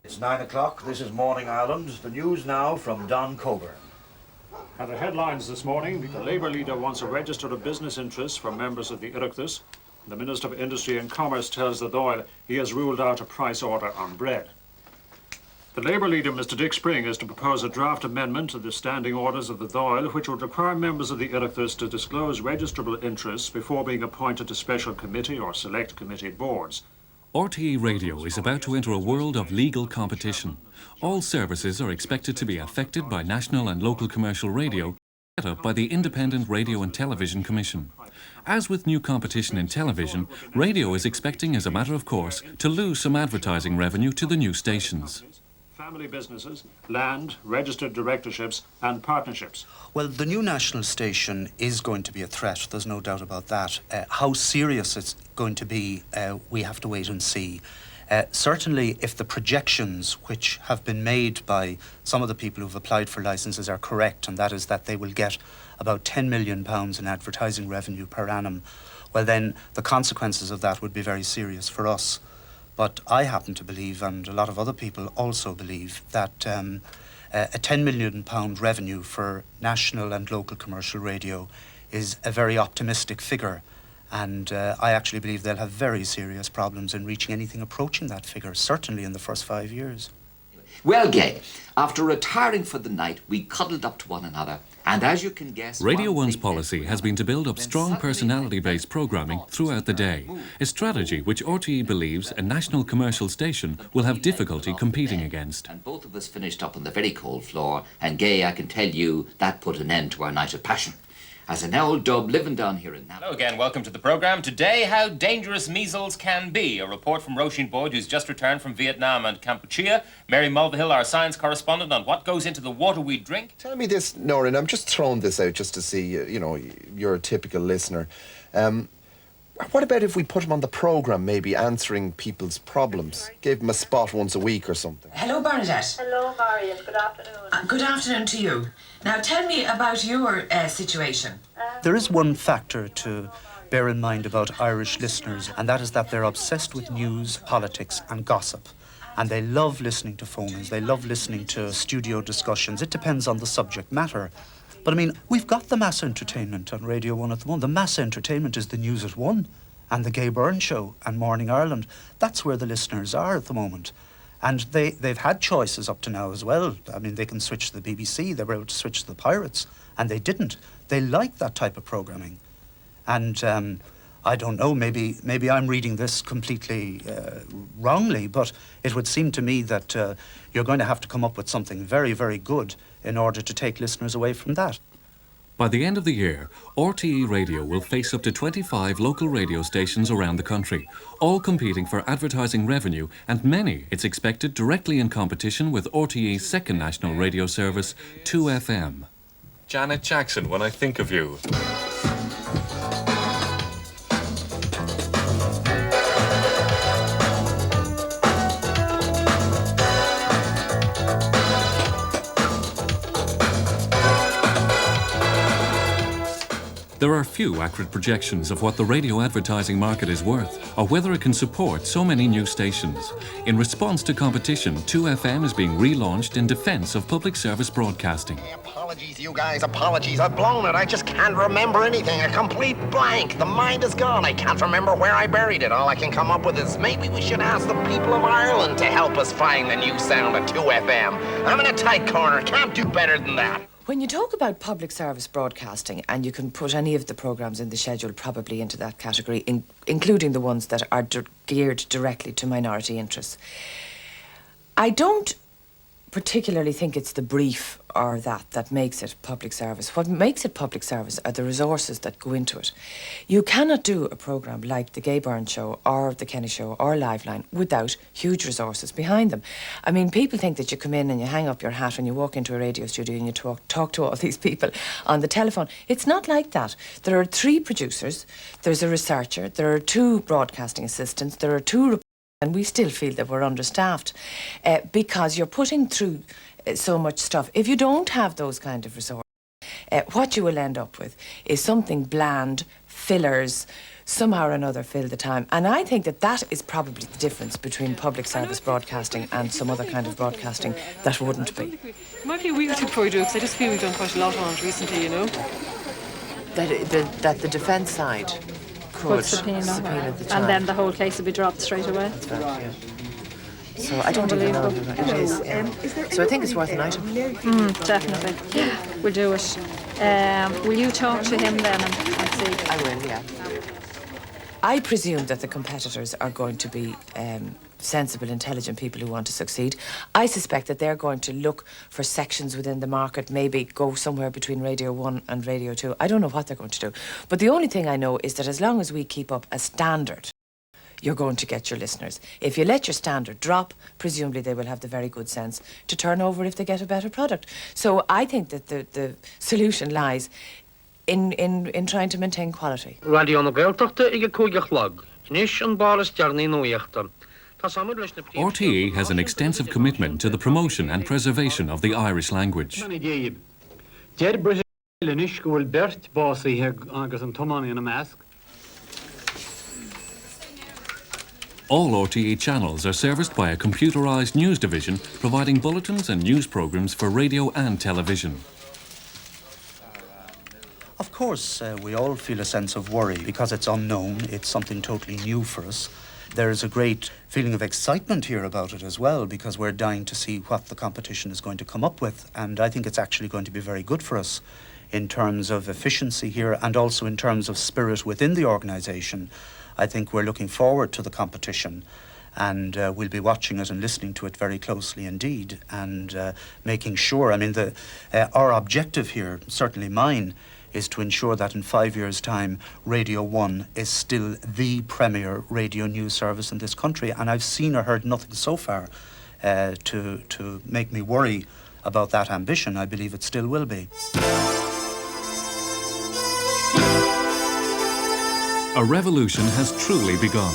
It's 9 o'clock. This is Morning Ireland. The news now from Don Coburn. And the headlines this morning: the Labour leader wants a register of business interests for members of the Oireachtas. The Minister of Industry and Commerce tells the Dáil he has ruled out a price order on bread. The Labour leader, Mr Dick Spring, is to propose a draft amendment to the standing orders of the Dáil, which would require members of the Oireachtas to disclose registrable interests before being appointed to special committee or select committee boards. RTE Radio is about to enter a world of legal competition. All services are expected to be affected by national and local commercial radio, set up by the Independent Radio and Television Commission. As with new competition in television, radio is expecting, as a matter of course, to lose some advertising revenue to the new stations. Family businesses, land, registered directorships and partnerships. Well, the new national station is going to be a threat, there's no doubt about that. How serious it's going to be, we have to wait and see. Certainly, if the projections which have been made by some of the people who've applied for licences are correct, and that is that they will get about £10 million in advertising revenue per annum, well then the consequences of that would be very serious for us. But I happen to believe, and a lot of other people also believe, that a £10 million revenue for national and local commercial radio is a very optimistic figure. And I actually believe they'll have very serious problems in reaching anything approaching that figure, certainly in the first 5 years. Well, Gay, after retiring for the night, we cuddled up to one another, and as you can guess... Radio 1's policy has been to build up strong personality-based programming throughout the day, a strategy which RTE believes a national commercial station will have difficulty competing against. And both of us finished up on the very cold floor, and Gay, I can tell you, that put an end to our night of passion. As an old dub living down here in... Hello again, welcome to the programme. Today, how dangerous measles can be. A report from Roisin Boyd, who's just returned from Vietnam and Kampuchea. Mary Mulvihill, our science correspondent, on what goes into the water we drink. Tell me this, Noreen, I'm just throwing this out just to see, you know, you're a typical listener. What about if we put him on the programme, maybe answering people's problems? Gave him a spot once a week or something. Hello, Bernadette. Hello, Marion. Good afternoon. Good afternoon to you. Now, tell me about your situation. There is one factor to bear in mind about Irish listeners, and that is that they're obsessed with news, politics and gossip. And they love listening to phone-ins, they love listening to studio discussions. It depends on the subject matter. But I mean, we've got the mass entertainment on Radio 1 at the moment. The mass entertainment is the News at 1 and the Gay Byrne Show and Morning Ireland. That's where the listeners are at the moment. And they've had choices up to now as well. I mean, they can switch to the BBC, they were able to switch to the Pirates, and they didn't. They like that type of programming. And I don't know, maybe I'm reading this completely wrongly, but it would seem to me that you're going to have to come up with something very, very good in order to take listeners away from that. By the end of the year, RTE Radio will face up to 25 local radio stations around the country, all competing for advertising revenue, and many, it's expected, directly in competition with RTE's second national radio service, 2FM. Janet Jackson, when I think of you. There are few accurate projections of what the radio advertising market is worth or whether it can support so many new stations. In response to competition, 2FM is being relaunched in defence of public service broadcasting. Hey, apologies, you guys, apologies. I've blown it. I just can't remember anything. A complete blank. The mind is gone. I can't remember where I buried it. All I can come up with is maybe we should ask the people of Ireland to help us find the new sound at 2FM. I'm in a tight corner. Can't do better than that. When you talk about public service broadcasting, and you can put any of the programmes in the schedule probably into that category, including the ones that are geared directly to minority interests, I don't particularly think it's the brief or that makes it public service. What makes it public service are the resources that go into it. You cannot do a programme like the Gay Byrne Show or the Kenny Show or Liveline without huge resources behind them. I mean, people think that you come in and you hang up your hat and you walk into a radio studio and you talk to all these people on the telephone. It's not like that. There are 3 producers, there's a researcher, there are 2 broadcasting assistants, there are 2 and we still feel that we're understaffed because you're putting through so much stuff. If you don't have those kind of resources, what you will end up with is something bland, fillers, somehow or another fill the time. And I think that that is probably the difference between public service broadcasting and some other kind of broadcasting that wouldn't be. It might be a week or two before we do it, because I just feel we've done quite a lot on it recently, you know. That the defence side could subpoena the child. and then the whole case will be dropped straight away. So I don't even know who it is. So I think it's worth an item. Definitely. Yeah, we'll do it. Will you talk to him then and see? I will, yeah. I presume that the competitors are going to be sensible, intelligent people who want to succeed. I suspect that they're going to look for sections within the market, maybe go somewhere between Radio 1 and Radio 2. I don't know what they're going to do. But the only thing I know is that as long as we keep up a standard, you're going to get your listeners. If you let your standard drop, presumably they will have the very good sense to turn over if they get a better product. So I think that the solution lies in trying to maintain quality. RTE has an extensive commitment to the promotion and preservation of the Irish language. All RTE channels are serviced by a computerised news division providing bulletins and news programmes for radio and television. Of course, we all feel a sense of worry because it's unknown, it's something totally new for us. There's a great feeling of excitement here about it as well because we're dying to see what the competition is going to come up with, and I think it's actually going to be very good for us in terms of efficiency here and also in terms of spirit within the organisation. I think we're looking forward to the competition and we'll be watching it and listening to it very closely indeed and making sure, I mean, our objective here, certainly mine, is to ensure that in 5 years' time, Radio 1 is still the premier radio news service in this country. And I've seen or heard nothing so far to make me worry about that ambition. I believe it still will be. A revolution has truly begun.